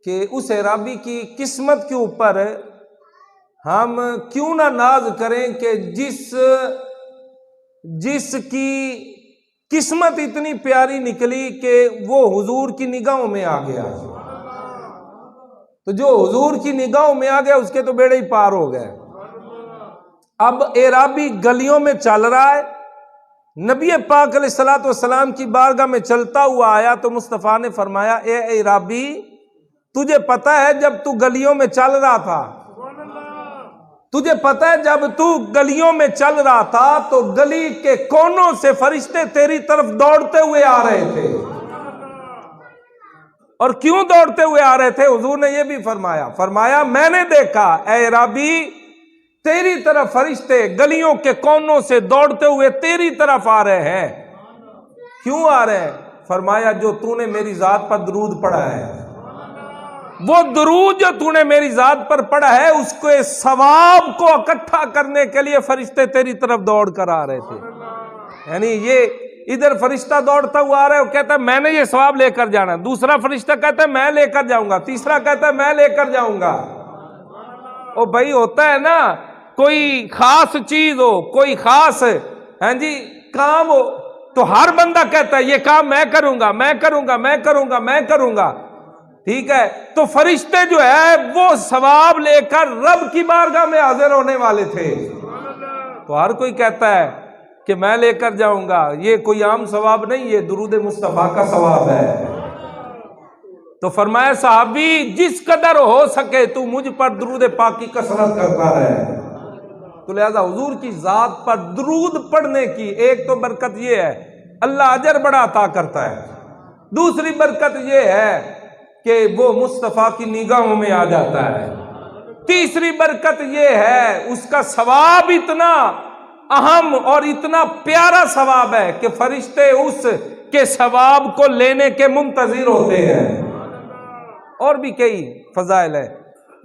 کہ اس اعرابی کی قسمت کے اوپر ہم کیوں نہ ناز کریں کہ جس کی قسمت اتنی پیاری نکلی کہ وہ حضور کی نگاہوں میں آ گیا. تو جو حضور کی نگاہوں میں آ گیا اس کے تو بیڑے ہی پار ہو گئے. اب اعرابی گلیوں میں چل رہا ہے، نبی پاک علیہ الصلوۃ والسلام کی بارگاہ میں چلتا ہوا آیا تو مصطفیٰ نے فرمایا، اے اعرابی، تجھے پتہ ہے جب تو گلیوں میں چل رہا تھا، تجھے پتہ ہے جب تو گلیوں میں چل رہا تھا تو گلی کے کونوں سے فرشتے تیری طرف دوڑتے ہوئے آ رہے تھے. اور کیوں دوڑتے ہوئے آ رہے تھے؟ حضور نے یہ بھی فرمایا میں نے دیکھا اے اعرابی تیری طرف فرشتے گلیوں کے کونوں سے دوڑتے ہوئے تیری طرف آ رہے ہیں. کیوں آ رہے ہیں؟ فرمایا جو تو نے میری ذات پر درود پڑھا ہے، وہ درود جو تو نے میری ذات پر پڑھا ہے اس کے ثواب کو اکٹھا کرنے کے لیے فرشتے تیری طرف دوڑ کر آ رہے تھے. یعنی یہ ادھر فرشتہ دوڑتا ہوا آ رہا ہے، وہ کہتا ہے میں نے یہ ثواب لے کر جانا، دوسرا فرشتہ کہتا ہے میں لے کر جاؤں گا، تیسرا کہتا ہے میں لے کر جاؤں گا. او بھائی ہوتا ہے نا کوئی خاص چیز ہو، کوئی خاص کام ہو تو ہر بندہ کہتا ہے یہ کام میں کروں گا میں کروں گا میں کروں گا میں کروں گا. ٹھیک ہے، تو فرشتے جو ہے وہ ثواب لے کر رب کی بارگاہ میں حاضر ہونے والے تھے. تو ہر کوئی کہتا ہے کہ میں لے کر جاؤں گا. یہ کوئی عام ثواب نہیں، یہ درود مصطفیٰ کا ثواب ہے. تو فرمایا صحابی جس قدر ہو سکے تو مجھ پر درود پاک کی کثرت کرتا رہے. تو لہذا حضور کی ذات پر درود پڑھنے کی ایک تو برکت یہ ہے اللہ اجر بڑا عطا کرتا ہے، دوسری برکت یہ ہے کہ وہ مصطفیٰ کی نگاہوں میں آ جاتا ہے، تیسری برکت یہ ہے اس کا ثواب اتنا اہم اور اتنا پیارا ثواب ہے کہ فرشتے اس کے ثواب کو لینے کے منتظر ہوتے ہیں. اور بھی کئی فضائل ہے.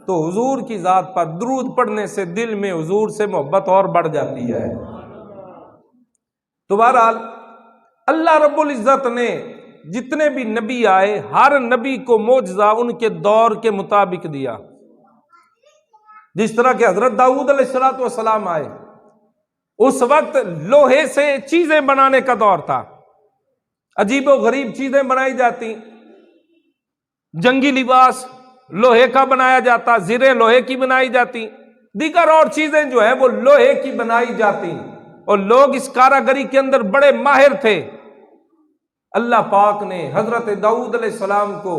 تو حضور کی ذات پر درود پڑھنے سے دل میں حضور سے محبت اور بڑھ جاتی ہے. تو بہرحال اللہ رب العزت نے جتنے بھی نبی آئے ہر نبی کو معجزہ ان کے دور کے مطابق دیا. جس طرح کہ حضرت داؤد علیہ السلام آئے، اس وقت لوہے سے چیزیں بنانے کا دور تھا، عجیب و غریب چیزیں بنائی جاتی، جنگی لباس لوہے کا بنایا جاتا، زریں لوہے کی بنائی جاتی، دیگر اور چیزیں جو ہیں وہ لوہے کی بنائی جاتی، اور لوگ اس کاراگری کے اندر بڑے ماہر تھے. اللہ پاک نے حضرت داؤد علیہ السلام کو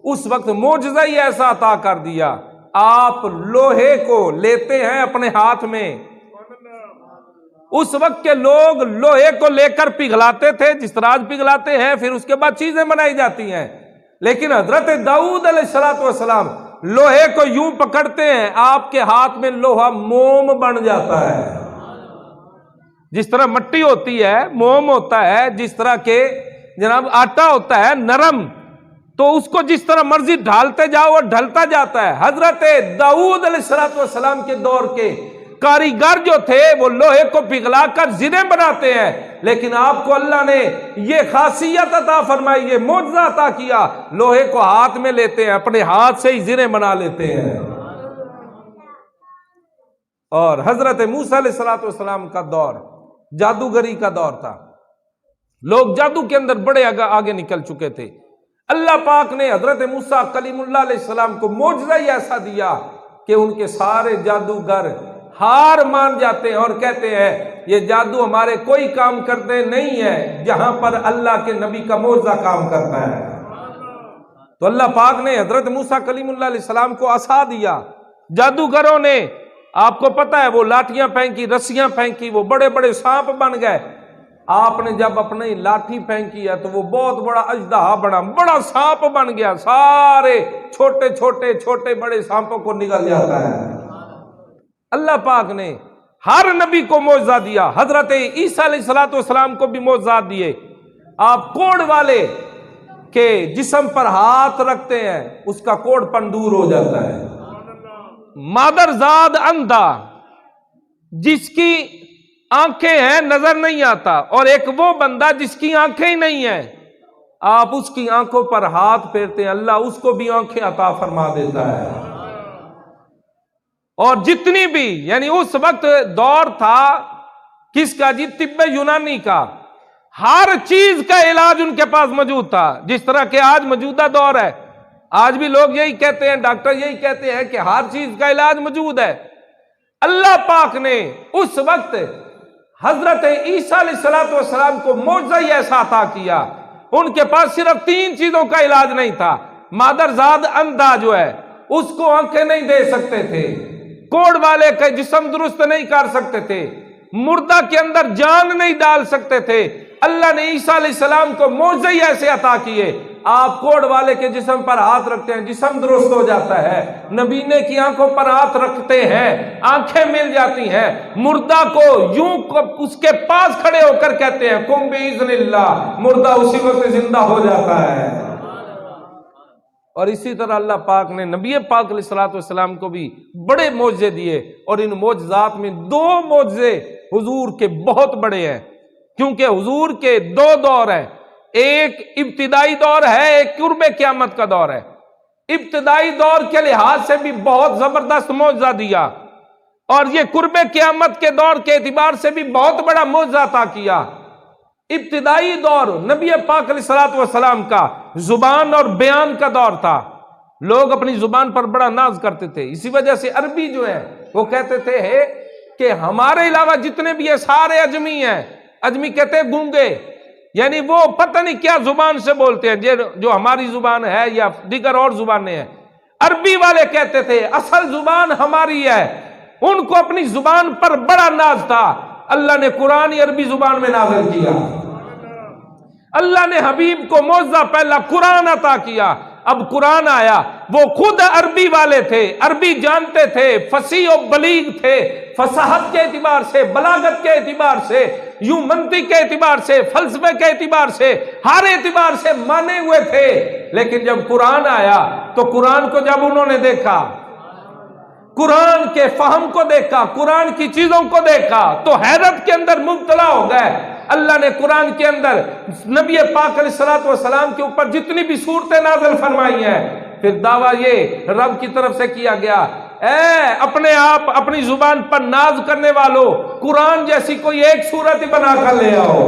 اس وقت معجزہ ہی ایسا عطا کر دیا، آپ لوہے کو لیتے ہیں اپنے ہاتھ میں. اس وقت کے لوگ لوہے کو لے کر پگھلاتے تھے جس طرح آج پگھلاتے ہیں، پھر اس کے بعد چیزیں بنائی جاتی ہیں. لیکن حضرت داؤد علیہ السلام لوہے کو یوں پکڑتے ہیں آپ کے ہاتھ میں لوہا موم بن جاتا ہے. جس طرح مٹی ہوتی ہے موم ہوتا ہے، جس طرح کے جناب آٹا ہوتا ہے نرم، تو اس کو جس طرح مرضی ڈھالتے جاؤ اور ڈھلتا جاتا ہے. حضرت داؤد علیہ السلام کے دور کے کاریگر جو تھے وہ لوہے کو پگھلا کر زریں بناتے ہیں، لیکن آپ کو اللہ نے یہ خاصیت عطا فرمائی، یہ معجزہ عطا کیا، لوہے کو ہاتھ میں لیتے ہیں، اپنے ہاتھ سے ہی زریں بنا لیتے ہیں. اور حضرت موسیٰ علیہ السلام کا دور جادوگری کا دور تھا، لوگ جادو کے اندر بڑے آگے نکل چکے تھے. اللہ پاک نے حضرت موسیٰ کلیم اللہ علیہ السلام کو معجزہ ہی ایسا دیا کہ ان کے سارے جادوگر ہار مان جاتے ہیں اور کہتے ہیں یہ جادو ہمارے کوئی کام کرتے نہیں ہے جہاں پر اللہ کے نبی کا معجزہ کام کرتا ہے. تو اللہ پاک نے حضرت موسیٰ کلیم اللہ علیہ السلام کو عصا دیا، جادوگروں نے آپ کو پتہ ہے وہ لاٹھیاں پھینکی، رسیاں پھینکی، وہ بڑے بڑے سانپ بن گئے. آپ نے جب اپنی لاٹھی پھینکی ہے تو وہ بہت بڑا اژدہا بنا، بڑا سانپ بن گیا، سارے چھوٹے چھوٹے چھوٹے بڑے سانپوں کو نگل جاتا ہے. اللہ پاک نے ہر نبی کو معجزہ دیا، حضرت عیسیٰ علیہ السلام کو بھی معجزات دیے. آپ کوڑ والے کے جسم پر ہاتھ رکھتے ہیں اس کا کوڑ پن دور ہو جاتا ہے. مادرزاد اندھا جس کی آنکھیں ہیں نظر نہیں آتا، اور ایک وہ بندہ جس کی آنکھیں ہی نہیں ہیں آپ اس کی آنکھوں پر ہاتھ پھیرتے ہیں، اللہ اس کو بھی آنکھیں عطا فرما دیتا ہے۔ اور جتنی بھی، یعنی اس وقت دور تھا کس کا جی؟ طب یونانی کا، ہر چیز کا علاج ان کے پاس موجود تھا، جس طرح کہ آج موجودہ دور ہے۔ آج بھی لوگ یہی کہتے ہیں، ڈاکٹر یہی کہتے ہیں کہ ہر چیز کا علاج موجود ہے۔ اللہ پاک نے اس وقت حضرت عیسیٰ علیہ السلام کو معجزہ ہی ایسا عطا کیا، ان کے پاس صرف 3 چیزوں کا علاج نہیں تھا۔ مادرزاد اندھا جو ہے اس کو آنکھیں نہیں دے سکتے تھے، کوڑ والے کا جسم درست نہیں کر سکتے تھے، مردہ کے اندر جان نہیں ڈال سکتے تھے۔ اللہ نے عیسیٰ علیہ السلام کو معجزے ہی ایسے عطا کیے، آپ کوڑ والے کے جسم پر ہاتھ رکھتے ہیں، جسم درست ہو جاتا ہے، نبینے کی آنکھوں پر ہاتھ رکھتے ہیں، آنکھیں مل جاتی ہیں، مردہ کو یوں اس کے پاس کھڑے ہو کر کہتے ہیں قم بإذن اللہ، مردہ اسی وقت زندہ ہو جاتا ہے۔ اور اسی طرح اللہ پاک نے نبی پاک علیہ السلام کو بھی بڑے معجزے دیے، اور ان معجزات میں 2 معجزے حضور کے بہت بڑے ہیں، کیونکہ حضور کے 2 دور ہیں، ایک ابتدائی دور ہے، ایک قرب قیامت کا دور ہے۔ ابتدائی دور کے لحاظ سے بھی بہت زبردست معجزہ دیا، اور یہ قرب قیامت کے دور کے اعتبار سے بھی بہت بڑا معجزہ عطا کیا۔ ابتدائی دور نبی پاک علیہ السلام کا زبان اور بیان کا دور تھا، لوگ اپنی زبان پر بڑا ناز کرتے تھے، اسی وجہ سے عربی جو ہے وہ کہتے تھے کہ ہمارے علاوہ جتنے بھی یہ سارے اجمی ہیں، اجمی کہتے ہیں گونگے، یعنی وہ پتہ نہیں کیا زبان سے بولتے ہیں جو ہماری زبان ہے یا دیگر اور زبانیں ہیں۔ عربی والے کہتے تھے اصل زبان ہماری ہے، ان کو اپنی زبان پر بڑا ناز تھا۔ اللہ نے قرآن عربی زبان میں نازل کیا، اللہ نے حبیب کو معجزہ پہلا قرآن عطا کیا، اب قرآن آیا، وہ خود عربی والے تھے، عربی جانتے تھے، فصیح و بلیغ تھے، فصاحت کے اعتبار سے، بلاغت کے اعتبار سے، یوں منطق کے اعتبار سے، فلسفے کے اعتبار سے، ہر اعتبار سے مانے ہوئے تھے۔ لیکن جب قرآن آیا تو قرآن کو جب انہوں نے دیکھا، قرآن کے فہم کو دیکھا، قرآن کی چیزوں کو دیکھا تو حیرت کے اندر مبتلا ہو گئے۔ اللہ نے قرآن کے اندر نبی پاک علیہ السلام کے اوپر جتنی بھی صورتیں نازل فرمائی ہیں، پھر دعویٰ یہ رب کی طرف سے کیا گیا، اے اپنے آپ اپنی زبان پر ناز کرنے والوں، قرآن جیسی کوئی ایک صورت ہی بنا کر لے آؤ۔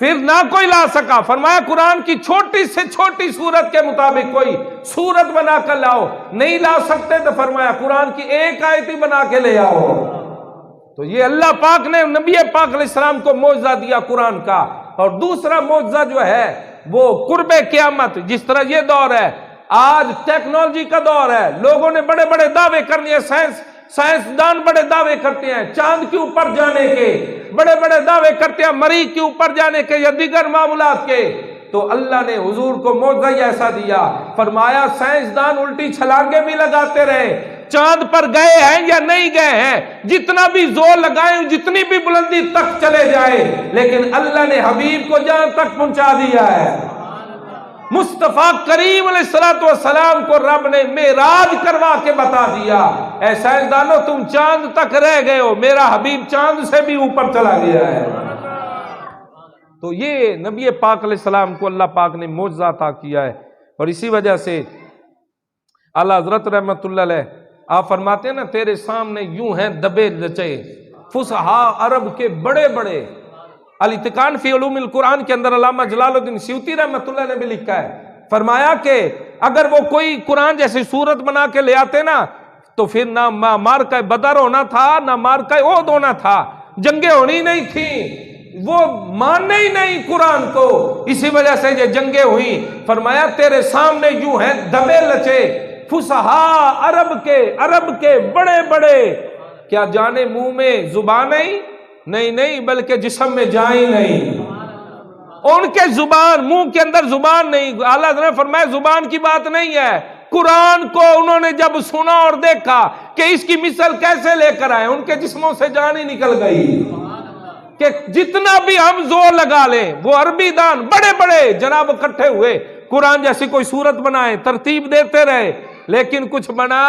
پھر نہ کوئی لا سکا، فرمایا قرآن کی چھوٹی سے چھوٹی صورت کے مطابق کوئی صورت بنا کر لاؤ، نہیں لا سکتے تو فرمایا قرآن کی ایک آیت ہی بنا کے لے آؤ۔ تو یہ اللہ پاک نے نبی پاک علیہ السلام کو معجزہ دیا قرآن کا۔ اور دوسرا معجزہ جو ہے وہ قرب قیامت، جس طرح یہ دور ہے، آج ٹیکنالوجی کا دور ہے، لوگوں نے بڑے بڑے دعوے کر لیے، سائنسدان بڑے دعوے کرتے ہیں چاند کے اوپر جانے کے، بڑے بڑے دعوے کرتے ہیں مریخ کے اوپر جانے کے یا دیگر معاملات کے۔ تو اللہ نے حضور کو معجزہ ایسا دیا، فرمایا سائنسدان الٹی چھلانگیں بھی لگاتے رہے، چاند پر گئے ہیں یا نہیں گئے ہیں، جتنا بھی زور لگائیں، جتنی بھی بلندی تک چلے جائیں، لیکن اللہ نے حبیب کو جہاں تک پہنچا دیا ہے۔ مصطفیٰ کریم علیہ السلام کو رب نے معراج کروا کے بتا دیا، اے سائنسدانوں تم چاند تک رہ گئے ہو، میرا حبیب چاند سے بھی اوپر چلا گیا ہے۔ تو یہ نبی پاک علیہ السلام کو اللہ پاک نے معجزہ عطا کیا ہے، اور اسی وجہ سے اعلیٰ حضرت رحمت اللہ علیہ آپ فرماتے ہیں نا، تیرے سامنے یوں ہیں دبے رچے فصحاء عرب کے بڑے بڑے۔ الاتقان فی علوم القرآن کے اندر علامہ جلال الدین سیوطی رحمۃ اللہ نے بھی لکھا ہے، فرمایا کہ اگر وہ کوئی قرآن جیسی صورت بنا کے لے آتے نا تو پھر نہ مارکہ بدر ہونا تھا، نہ مارکہ احد ہونا تھا، جنگیں ہونی نہیں تھیں، وہ ماننے ہی نہیں قرآن کو، اسی وجہ سے یہ جنگیں ہوئی۔ فرمایا تیرے سامنے یوں ہیں دبے لچے فصحاء عرب کے بڑے بڑے، کیا جانے منہ میں زبان نہیں بلکہ جسم میں جائیں نہیں، ان کے زبان منہ کے اندر زبان نہیں۔ اعلیٰ حضرت نے فرمایا زبان کی بات نہیں ہے، قرآن کو انہوں نے جب سنا اور دیکھا کہ اس کی مثل کیسے لے کر آئے، ان کے جسموں سے جان ہی نکل گئی کہ جتنا بھی ہم زور لگا لیں، وہ عربی دان بڑے بڑے جناب اکٹھے ہوئے، قرآن جیسی کوئی صورت بنائے، ترتیب دیتے رہے، لیکن کچھ بنا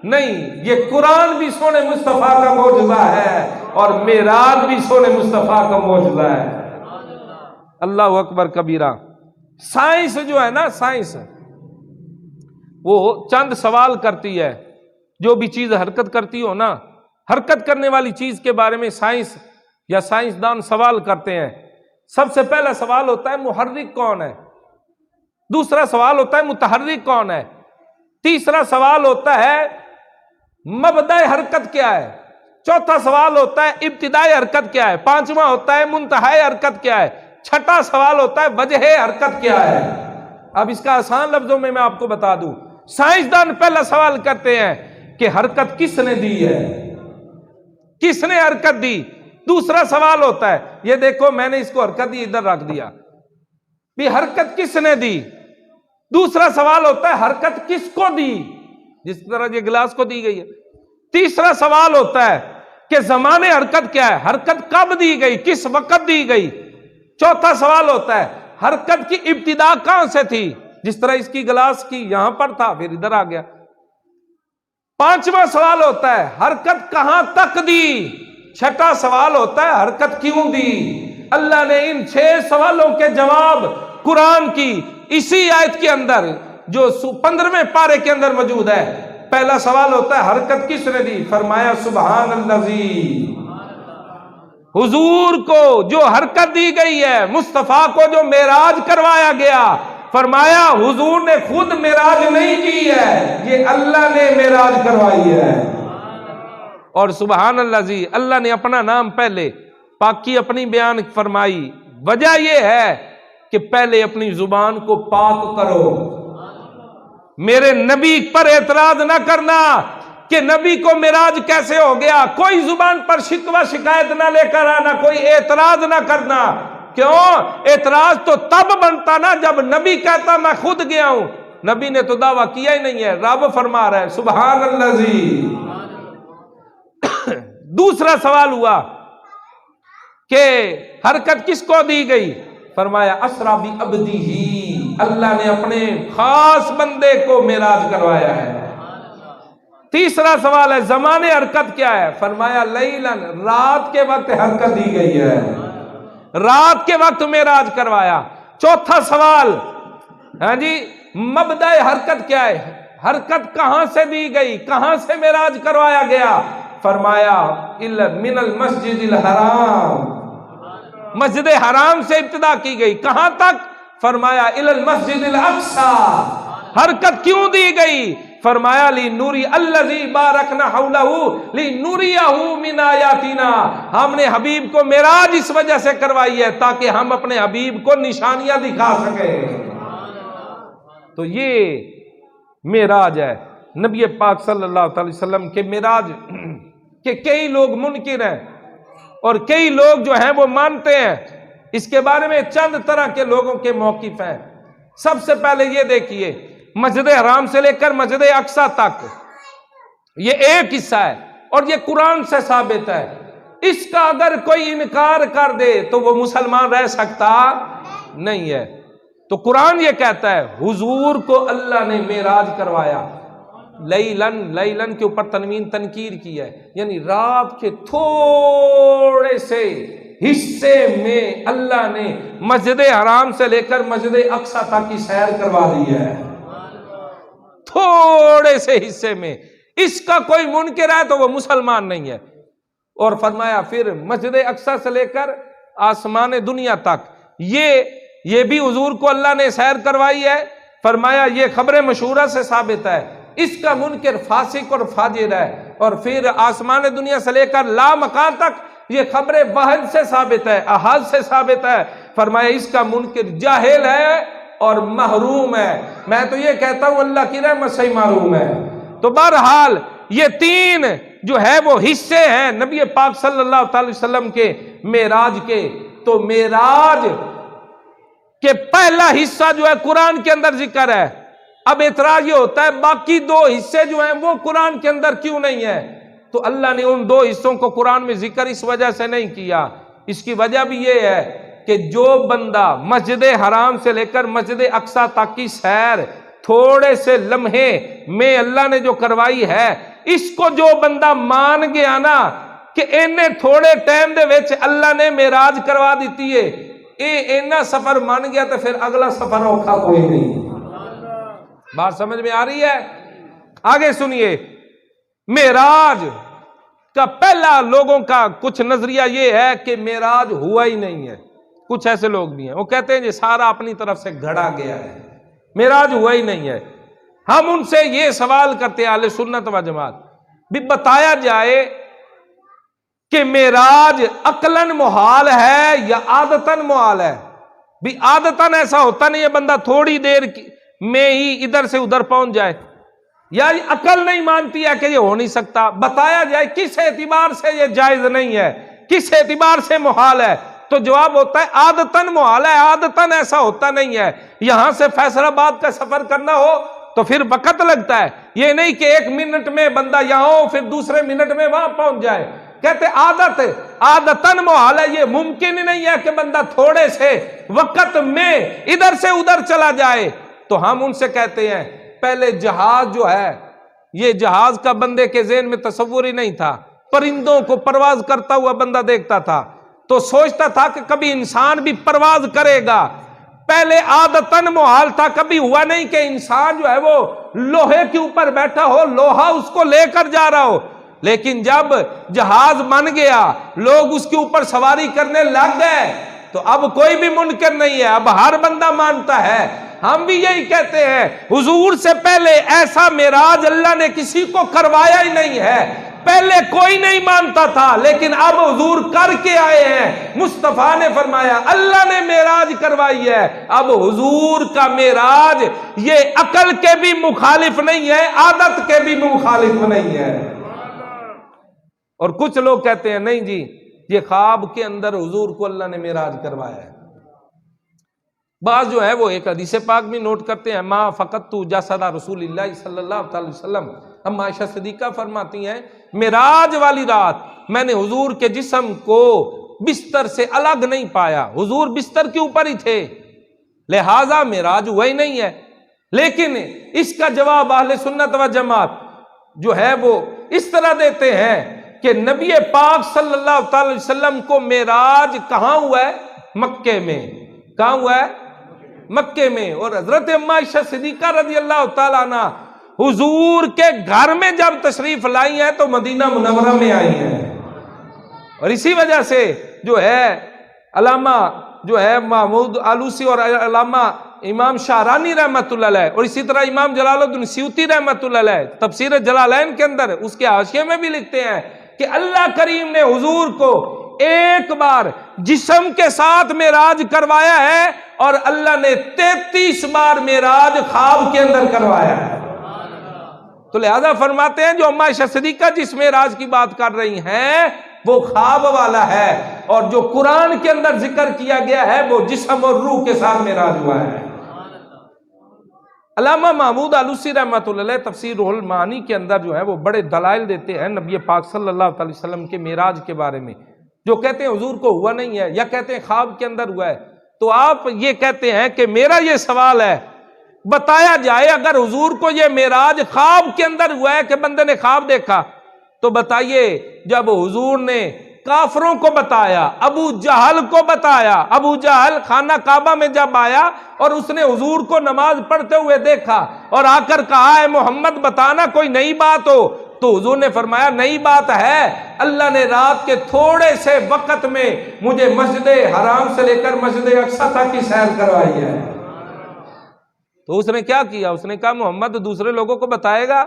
نہیں۔ یہ قرآن بھی سونے مصطفیٰ کا معجزہ ہے اور معراج بھی سونے مصطفیٰ کا معجزہ ہے۔ اللہ اکبر کبیرہ۔ سائنس جو ہے نا، سائنس وہ چند سوال کرتی ہے، جو بھی چیز حرکت کرتی ہو نا، حرکت کرنے والی چیز کے بارے میں سائنس یا سائنسدان سوال کرتے ہیں۔ سب سے پہلا سوال ہوتا ہے محرک کون ہے، دوسرا سوال ہوتا ہے متحرک کون ہے، تیسرا سوال ہوتا ہے مبدأ حرکت کیا ہے، چوتھا سوال ہوتا ہے ابتدائی حرکت کیا ہے، پانچواں ہوتا ہے منتہائی حرکت کیا ہے، چھٹا سوال ہوتا ہے وجہ حرکت کیا ہے۔ اب اس کا آسان لفظوں میں آپ کو بتا دوں، سائنسدان پہلا سوال کرتے ہیں کہ حرکت کس نے دی ہے، کس نے حرکت دی۔ دوسرا سوال ہوتا ہے یہ دیکھو میں نے اس کو حرکت دی، ادھر رکھ دیا، بھی حرکت کس نے دی۔ دوسرا سوال ہوتا ہے حرکت کس کو دی، جس طرح یہ گلاس کو دی گئی ہے۔ تیسرا سوال ہوتا ہے کہ زمانے حرکت کیا ہے، حرکت کب دی گئی، کس وقت دی گئی۔ چوتھا سوال ہوتا ہے حرکت کی ابتدا کہاں سے تھی، جس طرح اس کی گلاس کی یہاں پر تھا پھر ادھر آ گیا۔ پانچواں سوال ہوتا ہے حرکت کہاں تک دی۔ چھٹا سوال ہوتا ہے حرکت کیوں دی۔ اللہ نے ان 6 سوالوں کے جواب قرآن کی اسی آیت کے اندر جو 15ویں پارے کے اندر موجود ہے۔ پہلا سوال ہوتا ہے حرکت کس نے دی، فرمایا سبحان الذی، حضور کو جو حرکت دی گئی ہے، مصطفیٰ کو جو معراج کروایا گیا، فرمایا حضور نے خود معراج نہیں کی ہے، یہ اللہ نے معراج کروائی ہے۔ اور سبحان الذی، اللہ نے اپنا نام پہلے پاکی اپنی بیان فرمائی۔ وجہ یہ ہے کہ پہلے اپنی زبان کو پاک کرو، میرے نبی پر اعتراض نہ کرنا کہ نبی کو معراج کیسے ہو گیا، کوئی زبان پر شکوہ شکایت نہ لے کر آنا، کوئی اعتراض نہ کرنا۔ کیوں؟ اعتراض تو تب بنتا نا جب نبی کہتا میں خود گیا ہوں، نبی نے تو دعویٰ کیا ہی نہیں ہے، رب فرما رہا ہے سبحان الذی۔ دوسرا سوال ہوا کہ حرکت کس کو دی گئی، فرمایا اسرا بعبدہ، اللہ نے اپنے خاص بندے کو معراج کروایا ہے۔ تیسرا سوال ہے زمانے حرکت کیا ہے، فرمایا لیلاً، رات کے وقت حرکت دی گئی ہے، رات کے وقت معراج کروایا۔ چوتھا سوال ہاں جی مبدأ حرکت کیا ہے، حرکت کہاں سے دی گئی، کہاں سے معراج کروایا گیا، فرمایا من المسجد الحرام، مسجد حرام سے ابتدا کی گئی، کہاں تک، فرمایا الی المسجد الاقصی۔ حرکت کیوں دی گئی، فرمایا لنوری الذی بارکنا حولہ لنوریہ من آیاتنا، ہم نے حبیب کو معراج اس وجہ سے کروائی ہے تاکہ ہم اپنے حبیب کو نشانیاں دکھا سکیں۔ تو یہ معراج ہے نبی پاک صلی اللہ علیہ وسلم کے معراج کہ کئی لوگ منکر ہیں اور کئی لوگ جو ہیں وہ مانتے ہیں۔ اس کے بارے میں چند طرح کے لوگوں کے موقف ہیں۔ سب سے پہلے یہ دیکھیے مسجد حرام سے لے کر مسجد اقصی تک یہ ایک حصہ ہے اور یہ قرآن سے ثابت ہے، اس کا اگر کوئی انکار کر دے تو وہ مسلمان رہ سکتا نہیں ہے۔ تو قرآن یہ کہتا ہے حضور کو اللہ نے معراج کروایا، لیلن، لیلن کے اوپر تنوین تنکیر کی ہے، یعنی رات کے تھوڑے سے حصے میں اللہ نے مسجد حرام سے لے کر مسجد اقصی تک کی سیر کروا دی ہے، تھوڑے سے حصے میں۔ اس کا کوئی منکر ہے تو وہ مسلمان نہیں ہے۔ اور فرمایا پھر مسجد اقصی سے لے کر آسمان دنیا تک یہ بھی حضور کو اللہ نے سیر کروائی ہے، فرمایا یہ خبر مشہورہ سے ثابت ہے، اس کا منکر فاسق اور فاجر ہے۔ اور پھر آسمان دنیا سے لے کر لا مکان تک یہ خبر واحد سے ثابت ہے، احاد سے ثابت ہے، فرمایا اس کا منکر جاہل ہے اور محروم ہے۔ میں تو یہ کہتا ہوں اللہ کی رحمت سے محروم ہے۔ تو بہرحال یہ 3 جو ہے وہ حصے ہیں نبی پاک صلی اللہ علیہ وسلم کے معراج کے۔ تو معراج کہ پہلا حصہ جو ہے قرآن کے اندر ذکر ہے۔ اب اعتراض یہ ہوتا ہے باقی 2 حصے جو ہیں وہ قرآن کے اندر کیوں نہیں ہے؟ تو اللہ نے ان 2 حصوں کو قرآن میں ذکر اس وجہ سے نہیں کیا۔ اس کی وجہ بھی یہ ہے کہ جو بندہ مسجد حرام سے لے کر مسجد اقصی تک کی سیر تھوڑے سے لمحے میں اللہ نے جو کروائی ہے، اس کو جو بندہ مان گیا نا کہ انہیں تھوڑے ٹائم دے وچ اللہ نے معراج کروا دیتی ہے، اینا سفر مان گیا تو پھر اگلا سفر اوکھا کوئی نہیں۔ بات سمجھ میں آ رہی ہے؟ آگے سنیے، معراج کا پہلا لوگوں کا کچھ نظریہ یہ ہے کہ معراج ہوا ہی نہیں ہے۔ کچھ ایسے لوگ بھی ہیں وہ کہتے ہیں یہ سارا اپنی طرف سے گھڑا گیا ہے، معراج ہوا ہی نہیں ہے۔ ہم ان سے یہ سوال کرتے ہیں اہل سنت و جماعت، بھی بتایا جائے کہ معراج عقلاً محال ہے یا عادتاً محال ہے؟ بھی عادتاً ایسا ہوتا نہیں ہے بندہ تھوڑی دیر میں ہی ادھر سے ادھر پہنچ جائے، یا عقل نہیں مانتی ہے کہ یہ ہو نہیں سکتا؟ بتایا جائے کس اعتبار سے یہ جائز نہیں ہے، کس اعتبار سے محال ہے؟ تو جواب ہوتا ہے عادتاً محال ہے، عادتاً ایسا ہوتا نہیں ہے۔ یہاں سے فیصل آباد کا سفر کرنا ہو تو پھر وقت لگتا ہے، یہ نہیں کہ 1 منٹ میں بندہ یہاں ہو پھر دوسرے منٹ میں وہاں پہنچ جائے۔ کہتے عادتاً محال ہے، یہ ممکن نہیں ہے کہ بندہ تھوڑے سے وقت میں ادھر سے ادھر چلا جائے۔ تو ہم ان سے کہتے ہیں پہلے جہاز جو ہے، یہ جہاز کا بندے کے ذہن میں تصور ہی نہیں تھا۔ پرندوں کو پرواز کرتا ہوا بندہ دیکھتا تھا تو سوچتا تھا کہ کبھی انسان بھی پرواز کرے گا۔ پہلے عادتاً محال تھا، کبھی ہوا نہیں کہ انسان جو ہے وہ لوہے کے اوپر بیٹھا ہو، لوہا اس کو لے کر جا رہا ہو۔ لیکن جب جہاز بن گیا، لوگ اس کے اوپر سواری کرنے لگ گئے تو اب کوئی بھی منکر نہیں ہے، اب ہر بندہ مانتا ہے۔ ہم بھی یہی کہتے ہیں حضور سے پہلے ایسا معراج اللہ نے کسی کو کروایا ہی نہیں ہے، پہلے کوئی نہیں مانتا تھا، لیکن اب حضور کر کے آئے ہیں۔ مصطفیٰ نے فرمایا اللہ نے معراج کروائی ہے، اب حضور کا معراج یہ عقل کے بھی مخالف نہیں ہے، عادت کے بھی مخالف نہیں ہے۔ اور کچھ لوگ کہتے ہیں نہیں جی یہ خواب کے اندر حضور کو اللہ نے معراج کروایا ہے۔ بعض جو ہے وہ ایک حدیث پاک بھی نوٹ کرتے ہیں، ما فقدت جسد رسول اللہ صلی اللہ علیہ وسلم، ہم عائشہ صدیقہ فرماتی ہیں معراج والی رات میں نے حضور کے جسم کو بستر سے الگ نہیں پایا، حضور بستر کے اوپر ہی تھے، لہذا معراج ہوا ہی نہیں ہے۔ لیکن اس کا جواب اہل سنت و جماعت جو ہے وہ اس طرح دیتے ہیں کہ نبی پاک صلی اللہ تعالی وسلم کو معراج کہاں ہوا ہے؟ مکے میں۔ کہاں ہوا ہے؟ مکے میں۔ اور حضرت عائشہ صدیقہ رضی اللہ تعالیٰ عنہ حضور کے گھر میں جب تشریف لائی ہیں تو مدینہ منورہ میں آئی ہیں، اور اسی وجہ سے جو ہے علامہ جو ہے محمود آلوسی اور علامہ امام شاہرانی رحمت اللہ علیہ، اور اسی طرح امام جلال الدین سیوطی رحمت اللہ علیہ تفسیر جلالین کے اندر اس کے حاشیے میں بھی لکھتے ہیں کہ اللہ کریم نے حضور کو ایک بار جسم کے ساتھ معراج کروایا ہے، اور اللہ نے 33 بار معراج خواب کے اندر کروایا ہے۔ تو لہذا فرماتے ہیں جو عائشہ صدیقہ جس معراج کی بات کر رہی ہیں وہ خواب والا ہے، اور جو قرآن کے اندر ذکر کیا گیا ہے وہ جسم اور روح کے ساتھ معراج ہوا ہے۔ علامہ محمود آلوسی رحمۃ اللہ علیہ تفسیر روح المعانی کے اندر جو ہے وہ بڑے دلائل دیتے ہیں نبی پاک صلی اللہ علیہ وسلم کے معراج کے بارے میں، جو کہتے ہیں حضور کو ہوا نہیں ہے یا کہتے ہیں خواب کے اندر ہوا ہے۔ تو آپ یہ کہتے ہیں کہ میرا یہ سوال ہے، بتایا جائے اگر حضور کو یہ معراج خواب کے اندر ہوا ہے کہ بندے نے خواب دیکھا، تو بتائیے جب حضور نے کافروں کو بتایا، ابو جہل کو بتایا، ابو جہل خانہ کعبہ میں جب آیا اور اس نے حضور کو نماز پڑھتے ہوئے دیکھا اور آ کر کہا ہے محمد بتانا کوئی نئی بات ہو، تو حضور نے فرمایا نئی بات ہے، اللہ نے رات کے تھوڑے سے وقت میں مجھے مسجد حرام سے لے کر مسجد اقصی تک کی سیر کروائی ہے۔ تو اس نے کیا کیا؟ اس نے کہا محمد دوسرے لوگوں کو بتائے گا؟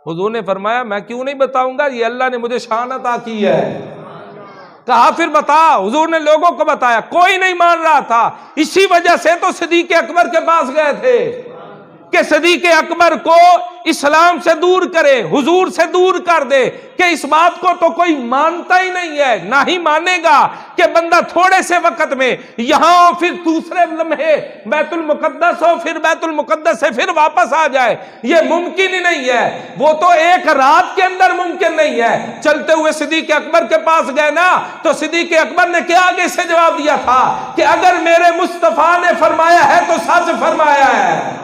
حضور نے فرمایا میں کیوں نہیں بتاؤں گا، یہ اللہ نے مجھے شان عطا کی ہے۔ کہا پھر بتا، حضور نے لوگوں کو بتایا، کوئی نہیں مان رہا تھا، اسی وجہ سے تو صدیق اکبر کے پاس گئے تھے کہ صدیق اکبر کو اسلام سے دور کرے، حضور سے دور کر دے، کہ اس بات کو تو کوئی مانتا ہی نہیں ہے، نہ ہی مانے گا کہ بندہ تھوڑے سے وقت میں یہاں ہو پھر دوسرے لمحے بیت المقدس ہو، پھر بیت المقدس سے پھر واپس آ جائے، یہ ممکن ہی نہیں ہے۔ وہ تو ایک رات کے اندر ممکن نہیں ہے۔ چلتے ہوئے صدیق اکبر کے پاس گئے نا، تو صدیق اکبر نے کیا آگے سے جواب دیا تھا کہ اگر میرے مصطفیٰ نے فرمایا ہے تو سچ فرمایا ہے۔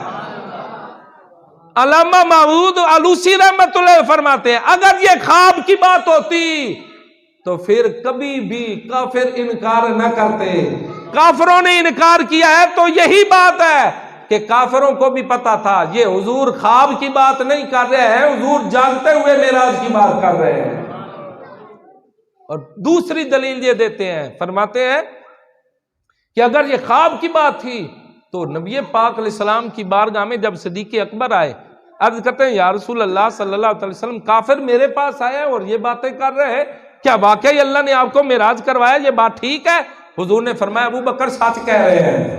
علامہ محمود آلوسی رحمت اللہ فرماتے ہیں اگر یہ خواب کی بات ہوتی تو پھر کبھی بھی کافر انکار نہ کرتے، کافروں نے انکار کیا ہے تو یہی بات ہے کہ کافروں کو بھی پتا تھا یہ حضور خواب کی بات نہیں کر رہے ہیں، حضور جاگتے ہوئے معراج کی بات کر رہے ہیں۔ اور دوسری دلیل یہ دیتے ہیں، فرماتے ہیں کہ اگر یہ خواب کی بات تھی تو نبی پاک علیہ السلام کی بارگاہ میں جب صدیق اکبر آئے، عرض کرتے ہیں یا رسول اللہ صلی اللہ علیہ وسلم، کافر میرے پاس آئے اور یہ باتیں کر رہے ہیں، کیا واقعی اللہ نے آپ کو معراج کروایا؟ یہ بات ٹھیک ہے؟ حضور نے فرمایا ابو بکر سچ کہہ رہے ہیں۔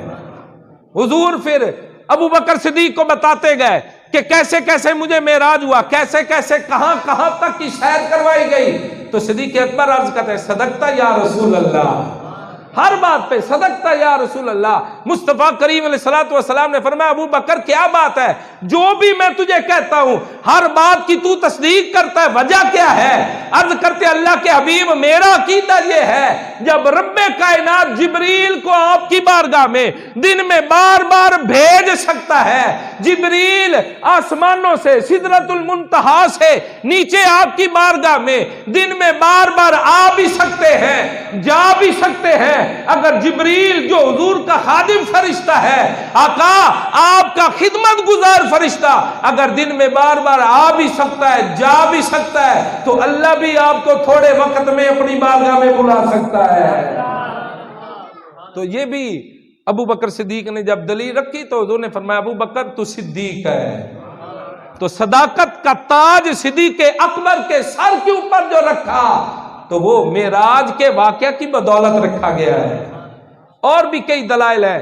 حضور پھر ابو بکر صدیق کو بتاتے گئے کہ کیسے کیسے مجھے معراج ہوا، کیسے کیسے کہاں کہاں تک کی سیر کروائی گئی۔ تو صدیق اکبر عرض کرتے ہیں صدقتا یا رسول اللہ، ہر بات پہ صدقتا یا رسول اللہ۔ مصطفیٰ کریم علیہ الصلوۃ والسلام نے فرمایا ابو بکر کیا بات ہے، جو بھی میں تجھے کہتا ہوں ہر بات کی تو تصدیق کرتا ہے، وجہ کیا ہے؟ عرض کرتے اللہ کے حبیب میرا عقیدہ یہ ہے جب رب کائنات جبریل کو آپ کی بارگاہ میں دن میں بار بار بھیج سکتا ہے، جبریل آسمانوں سے سدرۃ المنتہا سے نیچے آپ کی بارگاہ میں دن میں بار بار آ بھی سکتے ہیں، جا بھی سکتے ہیں، اگر جبریل جو حضور کا خادم فرشتہ ہے، آقا آپ کا خدمت گزار فرشتہ اگر دن میں بار بار آ بھی سکتا ہے، جا بھی سکتا ہے، تو اللہ بھی آپ کو تھوڑے وقت میں اپنی بارگاہ میں بلا سکتا ہے۔ تو یہ بھی ابو بکر صدیق نے جب دلیل رکھی تو حضور نے فرمایا ابو بکر تو صدیق ہے۔ تو صداقت کا تاج صدیق اکبر کے سر کے اوپر جو رکھا تو وہ معراج کے واقعہ کی بدولت رکھا گیا ہے۔ اور بھی کئی دلائل ہیں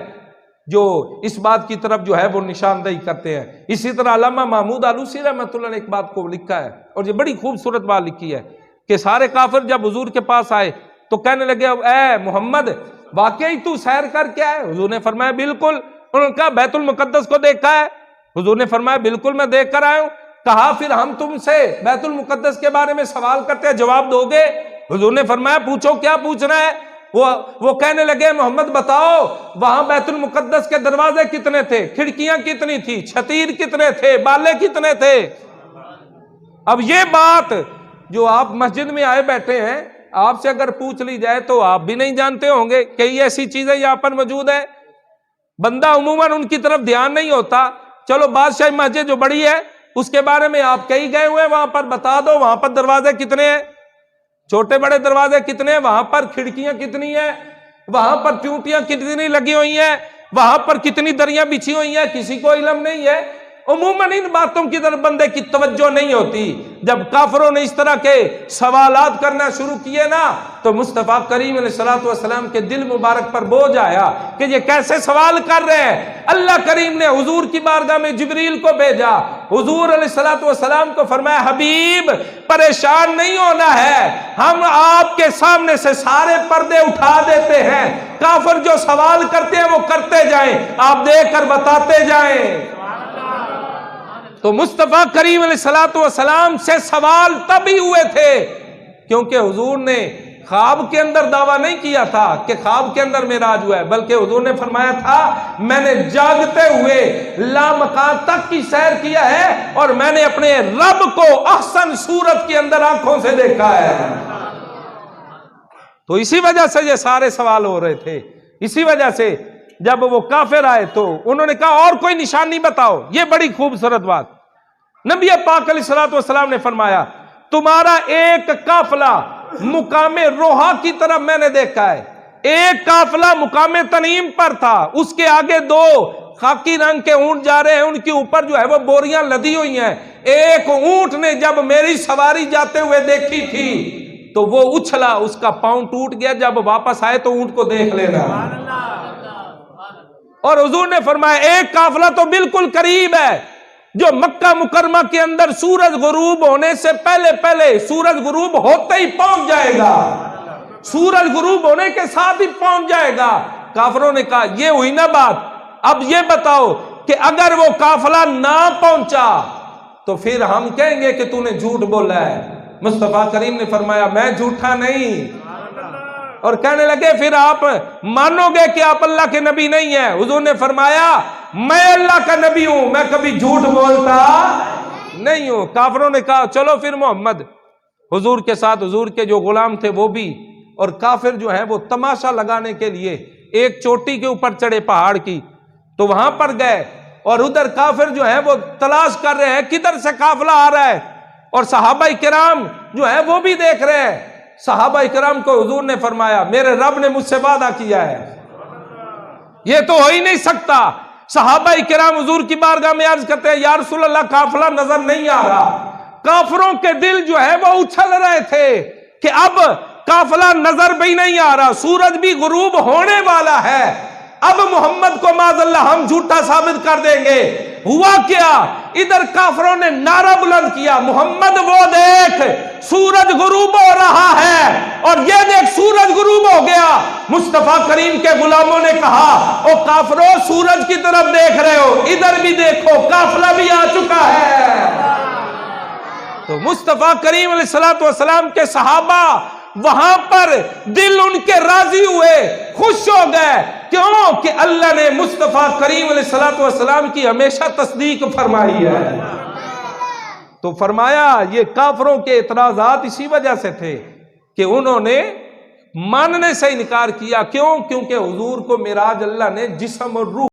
جو اس بات کی طرف جو ہے وہ نشاندہی کرتے ہیں۔ اسی طرح علامہ محمود آلوسی رحمۃ اللہ نے ایک بات کو لکھا ہے اور یہ بڑی خوبصورت بات لکھی ہے کہ سارے کافر جب حضور کے پاس آئے تو کہنے لگے اے محمد واقعی تو سیر کر کے آئے؟ حضور نے فرمایا بالکل۔ انہوں نے کہا بیت المقدس کو دیکھا ہے؟ حضور نے فرمایا بالکل میں دیکھ کر آیا ہوں۔ کہا پھر ہم تم سے بیت المقدس کے بارے میں سوال کرتے ہیں، جواب دو گے؟ حضور نے فرمایا پوچھو کیا پوچھنا ہے۔ وہ کہنے لگے محمد بتاؤ وہاں بیت المقدس کے دروازے کتنے تھے، کھڑکیاں کتنی تھی، چھتیر کتنے تھے، بالے کتنے تھے؟ اب یہ بات جو آپ مسجد میں آئے بیٹھے ہیں آپ سے اگر پوچھ لی جائے تو آپ بھی نہیں جانتے ہوں گے کہ یہ ایسی چیزیں یہاں پر موجود ہے۔ بندہ عموماً ان کی طرف دھیان نہیں ہوتا۔ چلو بادشاہ مسجد جو بڑی ہے اس کے بارے میں آپ کہیں گئے ہوئے، وہاں پر بتا دو وہاں پر دروازے کتنے ہیں، چھوٹے بڑے دروازے کتنے ہیں، وہاں پر کھڑکیاں کتنی ہیں، وہاں پر چونٹیاں کتنی لگی ہوئی ہیں، وہاں پر کتنی دریاں بچھی ہوئی ہیں، کسی کو علم نہیں ہے۔ عموماً ان باتوں کی طرف بندے کی توجہ نہیں ہوتی۔ جب کافروں نے اس طرح کے سوالات کرنا شروع کیے نا تو مصطفیٰ کریم علیہ الصلوۃ والسلام کے دل مبارک پر بوجھ آیا کہ یہ کیسے سوال کر رہے ہیں۔ اللہ کریم نے حضور کی بارگاہ میں جبریل کو بھیجا، حضور علیہ الصلوۃ والسلام کو فرمایا حبیب پریشان نہیں ہونا ہے، ہم آپ کے سامنے سے سارے پردے اٹھا دیتے ہیں، کافر جو سوال کرتے ہیں وہ کرتے جائیں، آپ دیکھ کر بتاتے جائیں۔ تو مصطفیٰ کریم علیہ الصلوۃ والسلام سے سوال تبھی ہوئے تھے کیونکہ حضور نے خواب کے اندر دعویٰ نہیں کیا تھا کہ خواب کے اندر معراج ہوا ہے، بلکہ حضور نے فرمایا تھا میں نے جاگتے ہوئے لامکان تک کی سیر کیا ہے اور میں نے اپنے رب کو احسن صورت کے اندر آنکھوں سے دیکھا ہے۔ تو اسی وجہ سے یہ سارے سوال ہو رہے تھے۔ اسی وجہ سے جب وہ کافر آئے تو انہوں نے کہا اور کوئی نشانی بتاؤ۔ یہ بڑی خوبصورت بات نبی پاک علیہ الصلوۃ والسلام نے فرمایا تمہارا ایک قافلہ مقام روحا کی طرف میں نے دیکھا ہے، ایک قافلہ مقام تنعیم پر تھا، اس کے آگے دو خاکی رنگ کے اونٹ جا رہے ہیں، ان کے اوپر جو ہے وہ بوریاں لدی ہوئی ہیں۔ ایک اونٹ نے جب میری سواری جاتے ہوئے دیکھی تھی تو وہ اچھلا، اس کا پاؤں ٹوٹ گیا، جب واپس آئے تو اونٹ کو دیکھ لینا۔ اور حضور نے فرمایا ایک قافلہ تو بالکل قریب ہے جو مکہ مکرمہ کے اندر سورج غروب ہونے سے پہلے سورج غروب ہوتے ہی پہنچ جائے گا، سورج غروب ہونے کے ساتھ ہی پہنچ جائے گا۔ کافروں نے کہا یہ ہوئی نا بات، اب یہ بتاؤ کہ اگر وہ قافلہ نہ پہنچا تو پھر ہم کہیں گے کہ تو نے جھوٹ بولا ہے۔ مصطفیٰ کریم نے فرمایا میں جھوٹا نہیں، اور کہنے لگے پھر آپ مانو گے کہ آپ اللہ کے نبی نہیں ہیں؟ حضور نے فرمایا میں اللہ کا نبی ہوں، میں کبھی جھوٹ بولتا نہیں ہوں۔ کافروں نے کہا چلو پھر محمد، حضور کے ساتھ حضور کے جو غلام تھے وہ بھی، اور کافر جو ہیں وہ تماشا لگانے کے لیے ایک چوٹی کے اوپر چڑھے پہاڑ کی، تو وہاں پر گئے اور ادھر کافر جو ہے وہ تلاش کر رہے ہیں کدھر سے قافلہ آ رہا ہے، اور صحابہ کرام جو ہے وہ بھی دیکھ رہے ہیں۔ صحابہ کرام کو حضور نے فرمایا میرے رب نے مجھ سے وعدہ کیا ہے، یہ تو ہو ہی نہیں سکتا۔ صحابہ کرام حضور کی بارگاہ میں عرض کرتے ہیں یا رسول اللہ قافلہ نظر نہیں آ رہا۔ کافروں کے دل جو ہے وہ اچھل رہے تھے کہ اب قافلہ نظر بھی نہیں آ رہا، سورج بھی غروب ہونے والا ہے، اب محمد کو معاذ اللہ ہم جھوٹا ثابت کر دیں گے۔ ہوا کیا، ادھر کافروں نے نعرہ بلند کیا محمد وہ دیکھ سورج غروب ہو رہا ہے، اور یہ دیکھ سورج غروب ہو گیا۔ مصطفیٰ کریم کے غلاموں نے کہا او کافروں سورج کی طرف دیکھ رہے ہو، ادھر بھی دیکھو قافلہ بھی آ چکا ہے۔ تو مصطفیٰ کریم علیہ السلام کے صحابہ وہاں پر دل ان کے راضی ہوئے، خوش ہو گئے، کیوں کہ اللہ نے مصطفیٰ کریم علیہ السلام کی ہمیشہ تصدیق فرمائی ہے۔ تو فرمایا یہ کافروں کے اعتراضات اسی وجہ سے تھے کہ انہوں نے ماننے سے انکار کیا، کیوں؟ کیونکہ حضور کو معراج اللہ نے جسم اور روح